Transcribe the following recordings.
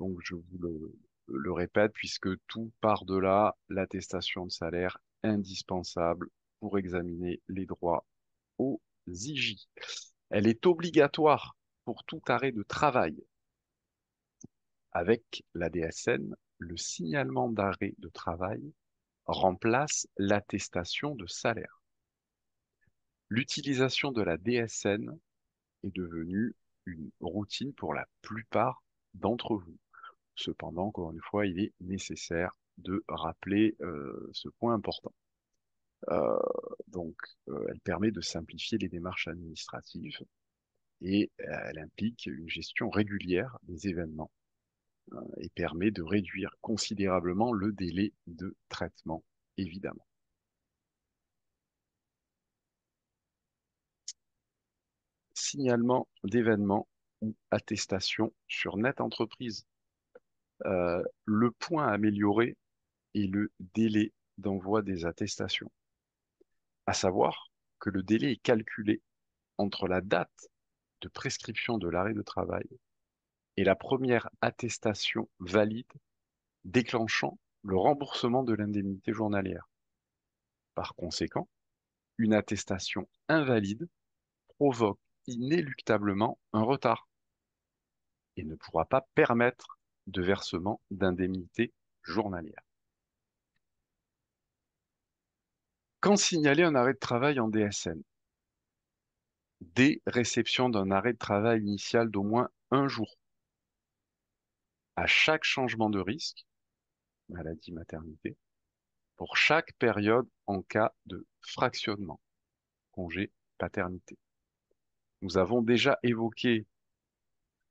Donc, je vous le répète, puisque tout part de là, l'attestation de salaire indispensable pour examiner les droits aux IJ. Elle est obligatoire pour tout arrêt de travail. Avec la DSN, le signalement d'arrêt de travail remplace l'attestation de salaire. L'utilisation de la DSN est devenue une routine pour la plupart d'entre vous. Cependant, encore une fois, il est nécessaire de rappeler ce point important. Euh, donc, elle permet de simplifier les démarches administratives et elle implique une gestion régulière des événements et permet de réduire considérablement le délai de traitement, évidemment. Signalement d'événements ou attestation sur Net Entreprise. Le point à améliorer est le délai d'envoi des attestations. À savoir que le délai est calculé entre la date de prescription de l'arrêt de travail et la première attestation valide déclenchant le remboursement de l'indemnité journalière. Par conséquent, une attestation invalide provoque inéluctablement un retard et ne pourra pas permettre de versement d'indemnité journalière. Quand signaler un arrêt de travail en DSN? Dès réception d'un arrêt de travail initial d'au moins un jour. À chaque changement de risque, maladie, maternité, pour chaque période en cas de fractionnement, congé, paternité. Nous avons déjà évoqué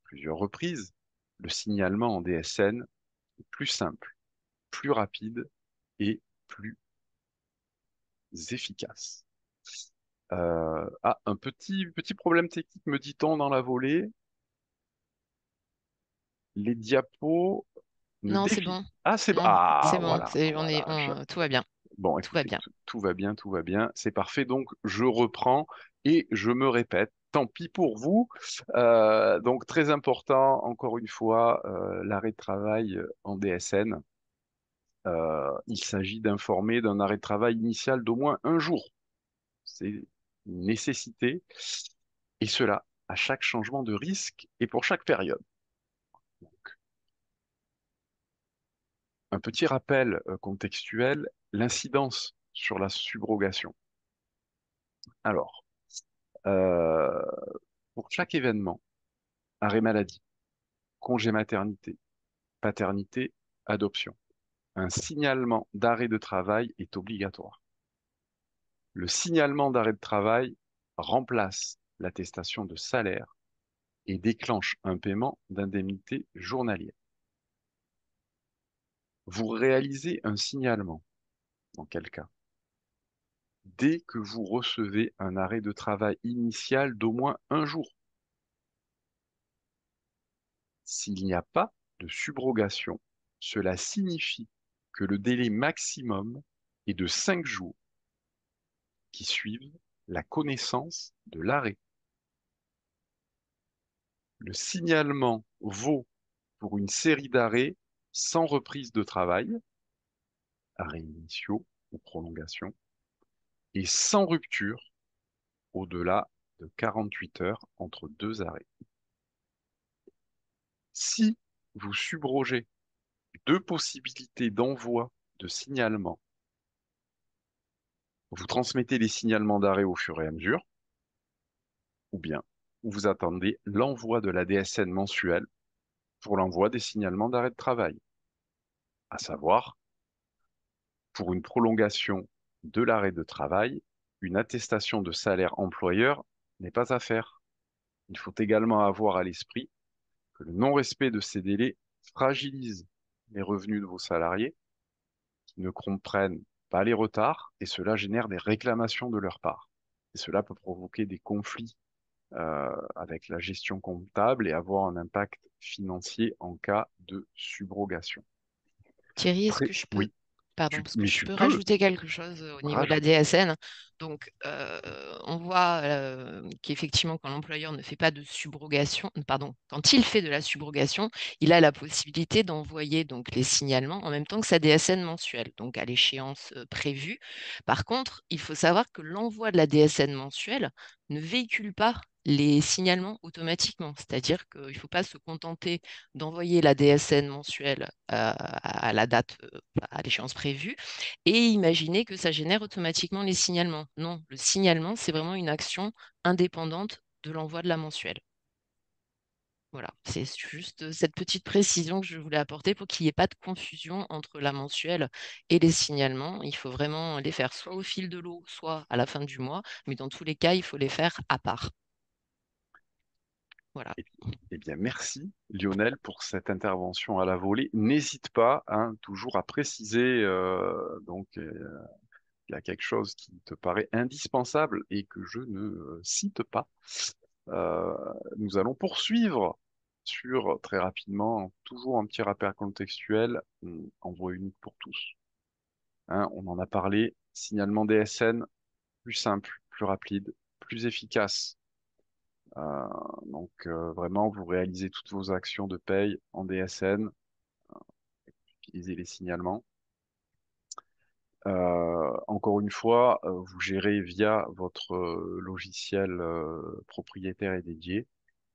plusieurs reprises le signalement en DSN est plus simple, plus rapide et plus efficace. Un petit problème technique, me dit-on dans la volée. Les diapos ne Non, c'est défilent. bon. Ah, c'est bon. Non, Ah, c'est bon. voilà, voilà. Tout va bien. Bon, Tout va écoutez, bien. tout va bien, tout va bien. C'est parfait. Donc, je reprends et je me répète. Tant pis pour vous. Donc, très important, encore une fois, l'arrêt de travail en DSN. Il s'agit d'informer d'un arrêt de travail initial d'au moins un jour. C'est une nécessité, et cela à chaque changement de risque et pour chaque période. Donc, un petit rappel contextuel, l'incidence sur la subrogation. Alors, euh, pour chaque événement, arrêt maladie, congé maternité, paternité, adoption, un signalement d'arrêt de travail est obligatoire. Le signalement d'arrêt de travail remplace l'attestation de salaire et déclenche un paiement d'indemnité journalière. Vous réalisez un signalement, dans quel cas? Dès que vous recevez un arrêt de travail initial d'au moins un jour. S'il n'y a pas de subrogation, cela signifie que le délai maximum est de 5 jours qui suivent la connaissance de l'arrêt. Le signalement vaut pour une série d'arrêts sans reprise de travail, arrêts initiaux ou prolongation, et sans rupture au-delà de 48 heures entre deux arrêts. Si vous subrogez deux possibilités d'envoi de signalement, vous transmettez les signalements d'arrêt au fur et à mesure, ou bien vous attendez l'envoi de la DSN mensuelle pour l'envoi des signalements d'arrêt de travail, à savoir, pour une prolongation de l'arrêt de travail, une attestation de salaire employeur n'est pas à faire. Il faut également avoir à l'esprit que le non-respect de ces délais fragilise les revenus de vos salariés qui ne comprennent pas les retards et cela génère des réclamations de leur part. Et cela peut provoquer des conflits avec la gestion comptable et avoir un impact financier en cas de subrogation. Thierry, est-ce Très, que je peux oui, Pardon, parce que Mais je tu peux peux, rajouter quelque chose au niveau de la rajoute. DSN. Donc, on voit qu'effectivement, quand l'employeur ne fait pas de subrogation, pardon, quand il fait de la subrogation, il a la possibilité d'envoyer donc les signalements en même temps que sa DSN mensuelle, donc à l'échéance prévue. Par contre, il faut savoir que l'envoi de la DSN mensuelle ne véhicule pas les signalements automatiquement. C'est-à-dire qu'il ne faut pas se contenter d'envoyer la DSN mensuelle à la date, à l'échéance prévue, et imaginer que ça génère automatiquement les signalements. Non, le signalement, c'est vraiment une action indépendante de l'envoi de la mensuelle. Voilà, c'est juste cette petite précision que je voulais apporter pour qu'il n'y ait pas de confusion entre la mensuelle et les signalements. Il faut vraiment les faire soit au fil de l'eau, soit à la fin du mois, mais dans tous les cas, il faut les faire à part. Voilà. Eh eh bien, merci Lionel pour cette intervention à la volée. N'hésite pas, hein, toujours à préciser il y a quelque chose qui te paraît indispensable et que je ne cite pas. Euh, Nous allons poursuivre sur très rapidement, toujours un petit rappel contextuel, en voie unique pour tous. Hein, on en a parlé, signalement DSN, plus simple, plus rapide, plus efficace. Euh, vraiment, vous réalisez toutes vos actions de paye en DSN, utilisez les signalements. Encore une fois, vous gérez via votre logiciel propriétaire et dédié.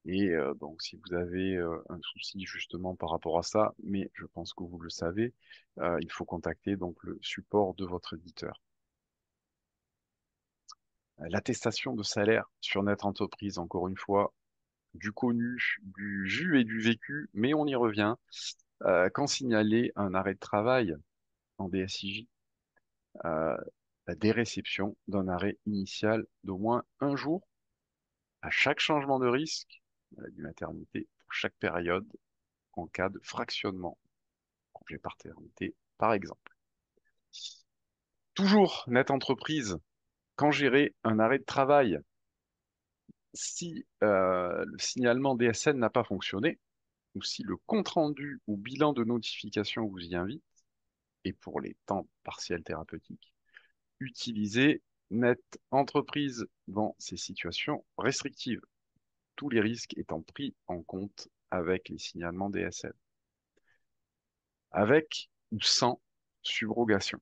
Et donc, si vous avez un souci justement par rapport à ça, mais je pense que vous le savez, il faut contacter donc le support de votre éditeur. L'attestation de salaire sur Net Entreprise, encore une fois, du connu, du vu et du vécu, mais on y revient. Quand signaler un arrêt de travail en DSIJ, euh, des réceptions d'un arrêt initial d'au moins un jour à chaque changement de risque du maternité pour chaque période en cas de fractionnement, congé paternité par exemple. Toujours Net Entreprise, quand gérer un arrêt de travail, si le signalement DSN n'a pas fonctionné, ou si le compte-rendu ou bilan de notification vous y invite, et pour les temps partiels thérapeutiques, utilisez Net Entreprise dans ces situations restrictives, tous les risques étant pris en compte avec les signalements DSN, avec ou sans subrogation.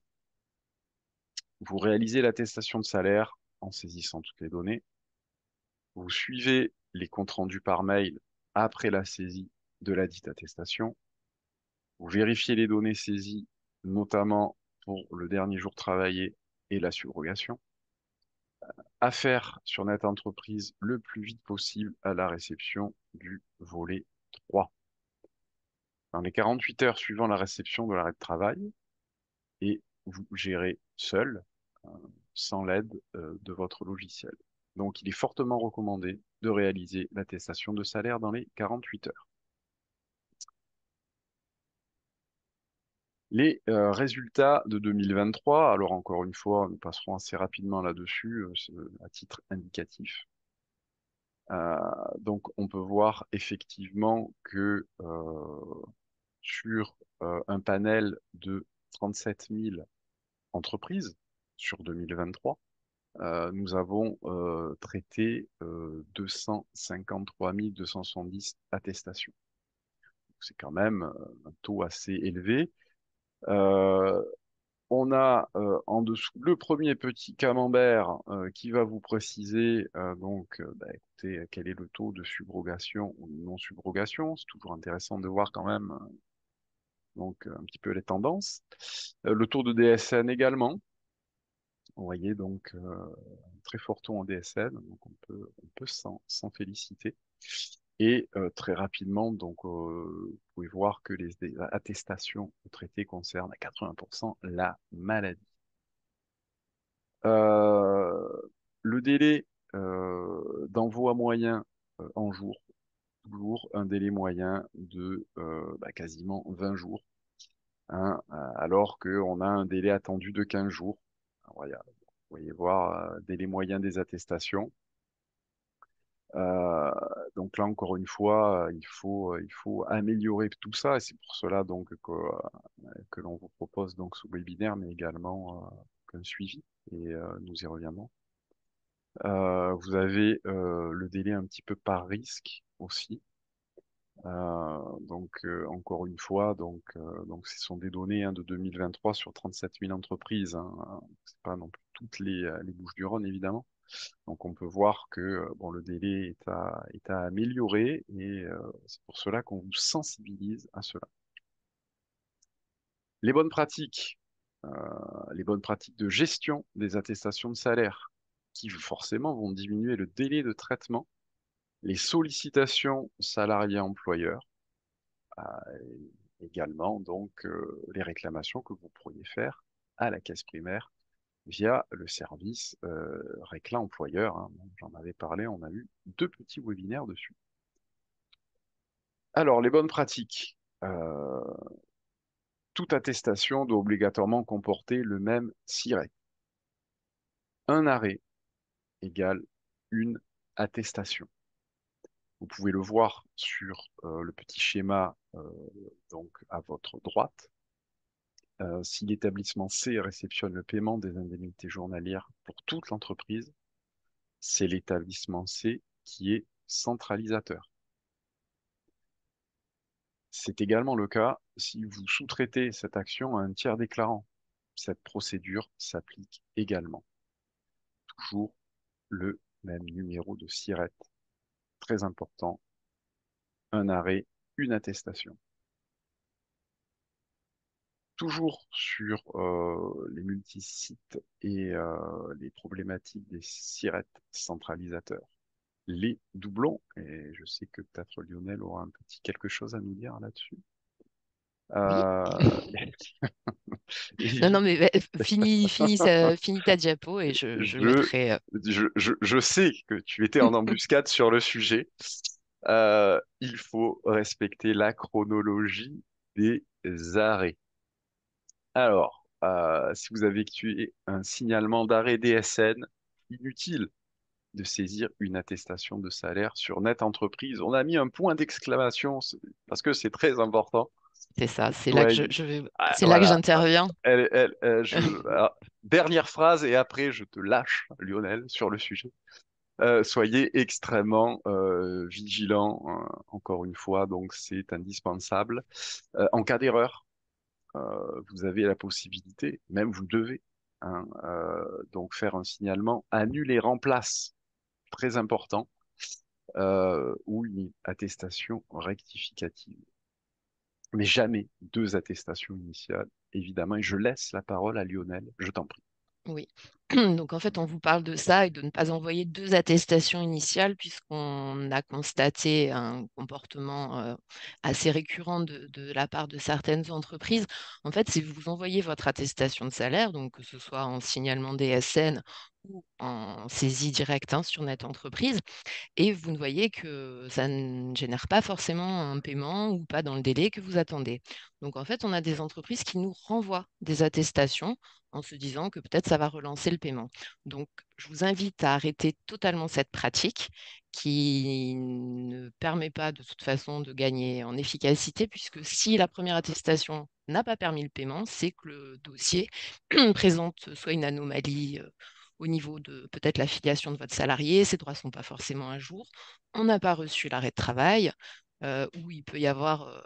Vous réalisez l'attestation de salaire en saisissant toutes les données. Vous suivez les comptes rendus par mail après la saisie de la dite attestation. Vous vérifiez les données saisies, notamment pour le dernier jour travaillé et la subrogation. Affaire sur Net Entreprise le plus vite possible à la réception du volet 3. Dans les 48 heures suivant la réception de l'arrêt de travail, et vous gérez seul, euh, sans l'aide de votre logiciel. Donc, il est fortement recommandé de réaliser l'attestation de salaire dans les 48 heures. Les résultats de 2023, alors encore une fois, nous passerons assez rapidement là-dessus, à titre indicatif. Euh, donc, on peut voir effectivement que sur un panel de 37 000 entreprises sur 2023, nous avons traité 253 270 attestations. C'est quand même un taux assez élevé. Euh, on a en dessous le premier petit camembert qui va vous préciser écoutez, quel est le taux de subrogation ou de non-subrogation. C'est toujours intéressant de voir quand même un petit peu les tendances. Le taux de DSN également. Vous voyez donc un très fort taux en DSN, donc on peut s'en féliciter. Et très rapidement, vous pouvez voir que les attestations au traité concernent à 80% la maladie. Euh, le délai d'envoi moyen en jour, toujours un délai moyen de quasiment 20 jours, hein, alors qu'on a un délai attendu de 15 jours. Alors, voilà, vous voyez voir délai moyen des attestations. Euh, Donc là, encore une fois, il faut améliorer tout ça et c'est pour cela donc que l'on vous propose donc ce webinaire, mais également qu'un suivi et nous y reviendrons. Vous avez le délai un petit peu par risque aussi. Encore une fois, donc ce sont des données hein, de 2023 sur 37 000 entreprises. Hein. C'est pas non plus toutes les Bouches-du-Rhône, évidemment. Donc on peut voir que bon, le délai est à améliorer et c'est pour cela qu'on vous sensibilise à cela. Les bonnes pratiques, euh, les bonnes pratiques de gestion des attestations de salaire, qui forcément vont diminuer le délai de traitement, les sollicitations salariés-employeurs, également donc les réclamations que vous pourriez faire à la caisse primaire via le service Réclame Employeur. Hein. J'en avais parlé, on a eu deux petits webinaires dessus. Alors, les bonnes pratiques. Toute attestation doit obligatoirement comporter le même siret. Un arrêt égale une attestation. Vous pouvez le voir sur le petit schéma donc à votre droite. Si l'établissement C réceptionne le paiement des indemnités journalières pour toute l'entreprise, c'est l'établissement C qui est centralisateur. C'est également le cas si vous sous-traitez cette action à un tiers déclarant. Cette procédure s'applique également. Toujours le même numéro de SIRET. Très important, un arrêt, une attestation. Toujours sur les multisites et les problématiques des SIRET centralisateurs. Les doublons, et je sais que peut-être Lionel aura un petit quelque chose à nous dire là-dessus. Oui. Euh, Non, non, évi- mais finis ta diapo et je je, mettrai. je sais que tu étais en embuscade sur le sujet. Il faut respecter la chronologie des arrêts. Alors, si vous avez tué un signalement d'arrêt DSN, inutile de saisir une attestation de salaire sur Net Entreprise. On a mis un point d'exclamation parce que c'est très important. C'est ça, Soyez... Ah, c'est là que voilà. j'interviens. Alors, dernière phrase et après je te lâche, Lionel, sur le sujet. Soyez extrêmement vigilants, encore une fois, donc c'est indispensable. En cas d'erreur, vous avez la possibilité, même vous devez, hein, donc faire un signalement, annule et remplace, très important, ou une attestation rectificative. Mais jamais deux attestations initiales, évidemment. Et je laisse la parole à Lionel, je t'en prie. Oui. Donc en fait, on vous parle de ça et de ne pas envoyer deux attestations initiales puisqu'on a constaté un comportement assez récurrent de la part de certaines entreprises. En fait, si vous envoyez votre attestation de salaire, donc que ce soit en signalement DSN ou en saisie directe hein, sur Net Entreprise, et vous ne voyez que ça ne génère pas forcément un paiement ou pas dans le délai que vous attendez. Donc en fait, on a des entreprises qui nous renvoient des attestations en se disant que peut-être ça va relancer le paiement. Donc je vous invite à arrêter totalement cette pratique qui ne permet pas de toute façon de gagner en efficacité puisque si la première attestation n'a pas permis le paiement, c'est que le dossier présente soit une anomalie au niveau de peut-être l'affiliation de votre salarié, ses droits ne sont pas forcément à jour, on n'a pas reçu l'arrêt de travail, ou il peut y avoir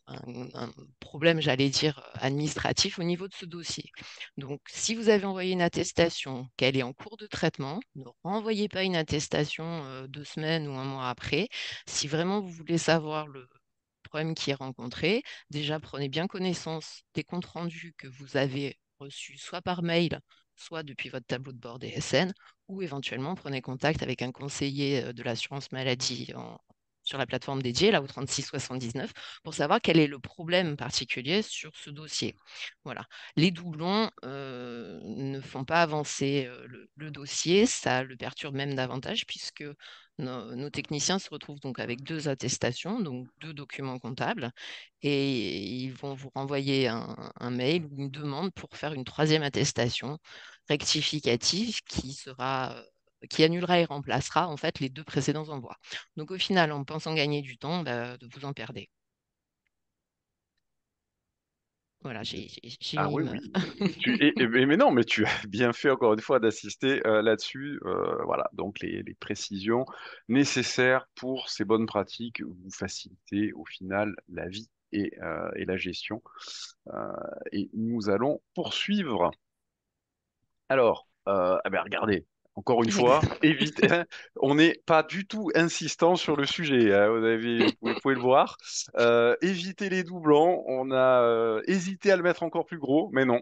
un problème, j'allais dire, administratif au niveau de ce dossier. Donc, si vous avez envoyé une attestation, qu'elle est en cours de traitement, ne renvoyez pas une attestation 2 semaines ou un mois après. Si vraiment vous voulez savoir le problème qui est rencontré, déjà prenez bien connaissance des comptes rendus que vous avez reçus soit par mail, soit depuis votre tableau de bord DSN, ou éventuellement prenez contact avec un conseiller de l'assurance maladie sur la plateforme dédiée, là au 36 79, pour savoir quel est le problème particulier sur ce dossier. Voilà. Les doublons ne font pas avancer le dossier, ça le perturbe même davantage puisque nos techniciens se retrouvent donc avec deux attestations, donc deux documents comptables, et ils vont vous renvoyer un mail ou une demande pour faire une troisième attestation rectificative qui sera qui annulera et remplacera en fait les 2 précédents envois. Donc au final, en pensant gagner du temps, vous en perdez. Voilà, j'ai Ah mis oui, me oui. Mais non, mais tu as bien fait encore une fois d'assister là-dessus. Voilà, donc les précisions nécessaires pour ces bonnes pratiques vous faciliter au final la vie et la gestion. Euh, et nous allons poursuivre. Alors, ah ben regardez, encore une fois, évite, on n'est pas du tout insistant sur le sujet, hein, vous pouvez le voir. Évitez les doublons, on a hésité à le mettre encore plus gros, mais non.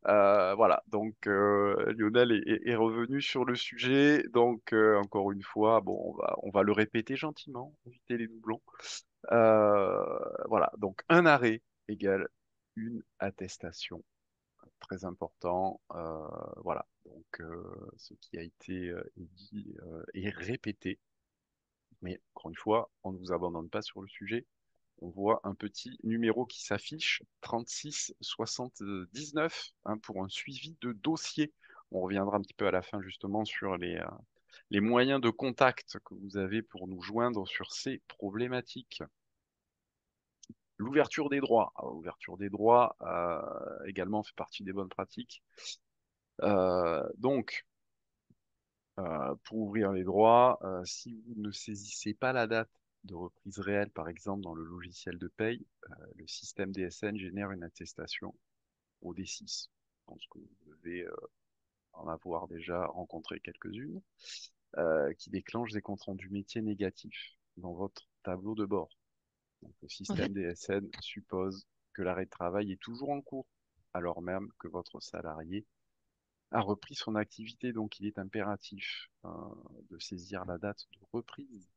Voilà, donc Lionel est revenu sur le sujet. Donc, encore une fois, bon, on va le répéter gentiment, éviter les doublons. Euh, voilà, donc un arrêt égale une attestation. Très important. Voilà, donc ce qui a été dit est répété. Mais encore une fois, on ne vous abandonne pas sur le sujet. On voit un petit numéro qui s'affiche, 36 79, hein, pour un suivi de dossier. On reviendra un petit peu à la fin justement sur les moyens de contact que vous avez pour nous joindre sur ces problématiques. L'ouverture des droits. Alors, l'ouverture des droits également fait partie des bonnes pratiques. Donc, pour ouvrir les droits, si vous ne saisissez pas la date de reprise réelle, par exemple dans le logiciel de paye, le système DSN génère une attestation au D6. Je pense que vous devez en avoir déjà rencontré quelques-unes, qui déclenchent des comptes rendus métiers négatifs dans votre tableau de bord. Donc, le en fait système DSN suppose que l'arrêt de travail est toujours en cours, alors même que votre salarié a repris son activité. Donc, il est impératif de saisir la date de reprise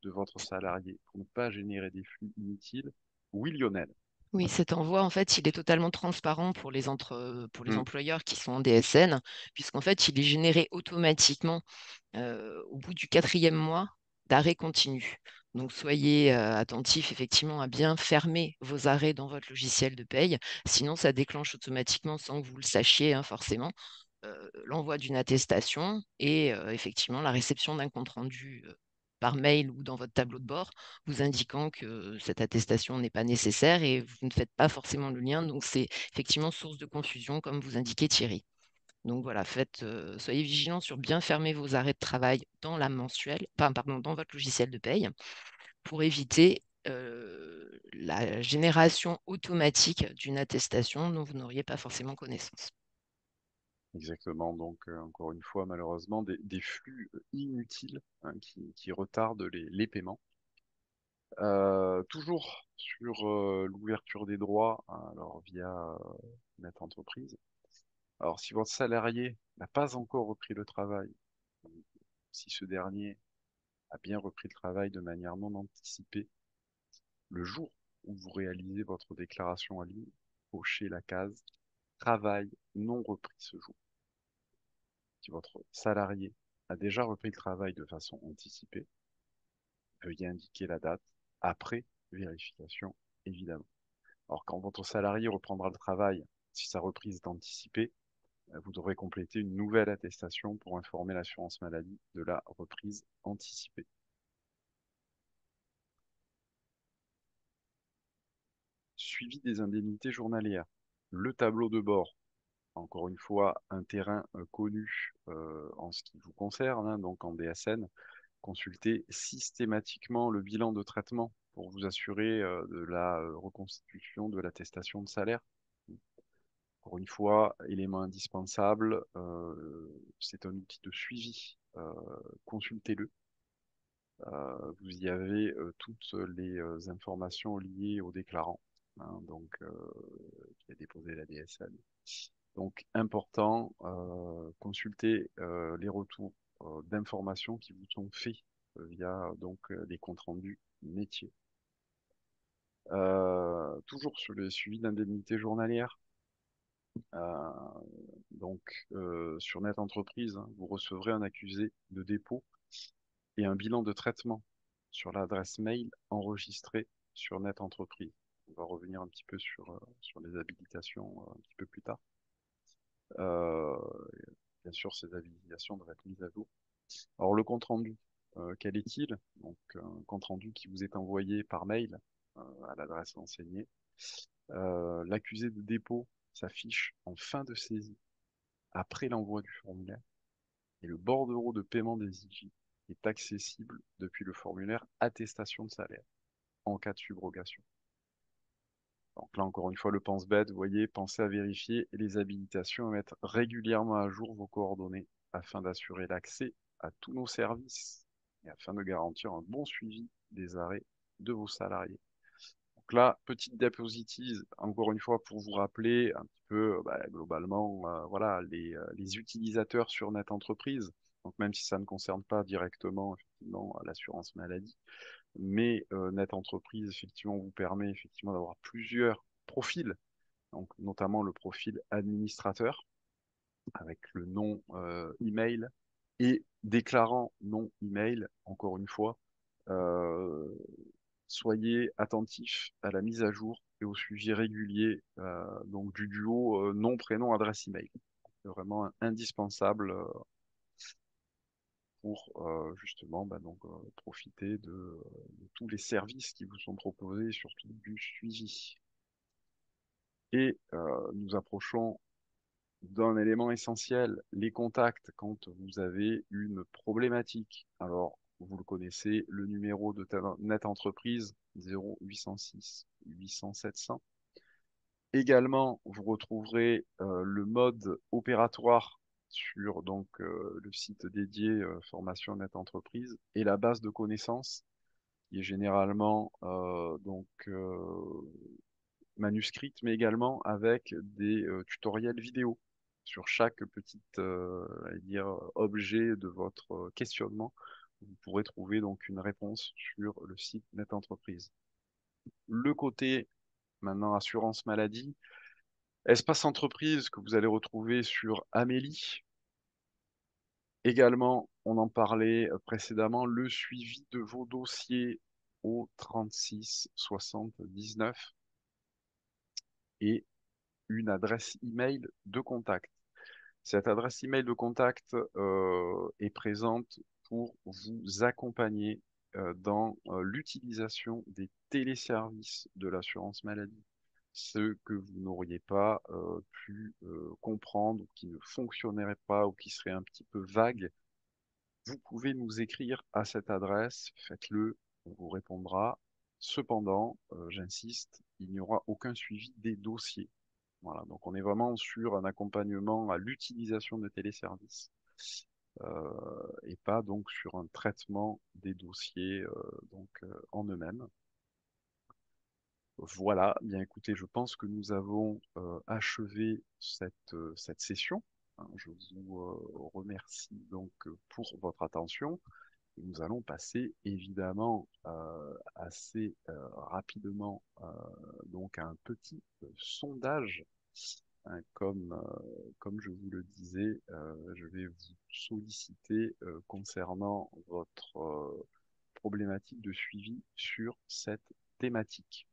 de votre salarié pour ne pas générer des flux inutiles. Oui, Lionel. oui, cet envoi, en fait, il est totalement transparent pour les Hmm. employeurs qui sont en DSN, puisqu'en fait, il est généré automatiquement au bout du 4e mois d'arrêt continu. Donc, soyez attentifs effectivement à bien fermer vos arrêts dans votre logiciel de paye. Sinon, ça déclenche automatiquement, sans que vous le sachiez, hein, forcément, l'envoi d'une attestation et effectivement la réception d'un compte-rendu par mail ou dans votre tableau de bord, vous indiquant que cette attestation n'est pas nécessaire et vous ne faites pas forcément le lien. Donc, c'est effectivement source de confusion, comme vous indiquez, Thierry. Donc voilà, soyez vigilants sur bien fermer vos arrêts de travail dans la mensuelle, enfin, pardon, dans votre logiciel de paye pour éviter la génération automatique d'une attestation dont vous n'auriez pas forcément connaissance. Exactement. Donc, encore une fois, malheureusement, des flux inutiles, hein, qui retardent les paiements. Toujours sur l'ouverture des droits, hein, alors via Net Entreprise. Alors, si votre salarié n'a pas encore repris le travail, ou si ce dernier a bien repris le travail de manière non anticipée, le jour où vous réalisez votre déclaration en ligne, cochez la case travail non repris ce jour. Si votre salarié a déjà repris le travail de façon anticipée, veuillez indiquer la date après vérification, évidemment. Alors, quand votre salarié reprendra le travail, si sa reprise est anticipée, vous devrez compléter une nouvelle attestation pour informer l'assurance maladie de la reprise anticipée. Suivi des indemnités journalières. Le tableau de bord, encore une fois, un terrain connu en ce qui vous concerne, hein, donc en DSN. Consultez systématiquement le bilan de traitement pour vous assurer de la reconstitution de l'attestation de salaire. Encore une fois, élément indispensable, c'est un outil de suivi. Consultez-le. Vous y avez toutes les informations liées au déclarant, hein, donc qui a déposé la DSN. Donc important, consultez les retours d'informations qui vous sont faits via donc les comptes rendus métiers. Toujours sur le suivi d'indemnités journalières. Euh, donc sur Net Entreprise, hein, vous recevrez un accusé de dépôt et un bilan de traitement sur l'adresse mail enregistrée sur Net Entreprise. On va revenir un petit peu sur les habilitations un petit peu plus tard. Euh, Bien sûr, ces habilitations doivent être mises à jour. Alors le compte-rendu, quel est-il? Donc un compte-rendu qui vous est envoyé par mail à l'adresse renseignée. L'accusé de dépôt s'affiche en fin de saisie après l'envoi du formulaire et le bordereau de paiement des IJ est accessible depuis le formulaire attestation de salaire en cas de subrogation. Donc là, encore une fois, le pense-bête, vous voyez, pensez à vérifier les habilitations et mettre régulièrement à jour vos coordonnées afin d'assurer l'accès à tous nos services et afin de garantir un bon suivi des arrêts de vos salariés. Donc là, petite diapositive, encore une fois, pour vous rappeler un petit peu, globalement, voilà, les utilisateurs sur Net Entreprise. Donc même si ça ne concerne pas directement, effectivement, l'assurance maladie, mais Net Entreprise, effectivement, vous permet effectivement d'avoir plusieurs profils, donc notamment le profil administrateur avec le nom email et déclarant nom email, encore une fois. Euh, Soyez attentifs à la mise à jour et au suivi régulier donc du duo nom, prénom, adresse email. C'est vraiment indispensable pour justement profiter de tous les services qui vous sont proposés et surtout du suivi. Et nous approchons d'un élément essentiel, les contacts quand vous avez une problématique. Alors, vous le connaissez, le numéro de Net Entreprise 0806 800 700. Également, vous retrouverez le mode opératoire sur le site dédié Formation Net Entreprise et la base de connaissances qui est généralement manuscrite, mais également avec des tutoriels vidéo sur chaque petit objet de votre questionnement. Vous pourrez trouver donc une réponse sur le site Net Entreprise. Le côté maintenant assurance maladie, espace entreprise que vous allez retrouver sur Amélie. Également, on en parlait précédemment, le suivi de vos dossiers au 36 79 et une adresse email de contact. Cette adresse email de contact est présente pour vous accompagner dans l'utilisation des téléservices de l'assurance maladie. Ce que vous n'auriez pas pu comprendre, ou qui ne fonctionnerait pas, ou qui serait un petit peu vague, vous pouvez nous écrire à cette adresse, faites-le, on vous répondra. Cependant, j'insiste, il n'y aura aucun suivi des dossiers. Voilà, donc on est vraiment sur un accompagnement à l'utilisation de téléservices et pas donc sur un traitement des dossiers en eux-mêmes. Voilà, bien écoutez, je pense que nous avons achevé cette session. Hein, je vous remercie donc pour votre attention. Nous allons passer évidemment assez rapidement donc à un petit sondage. Hein, comme je vous le disais, je vais vous solliciter concernant votre problématique de suivi sur cette thématique.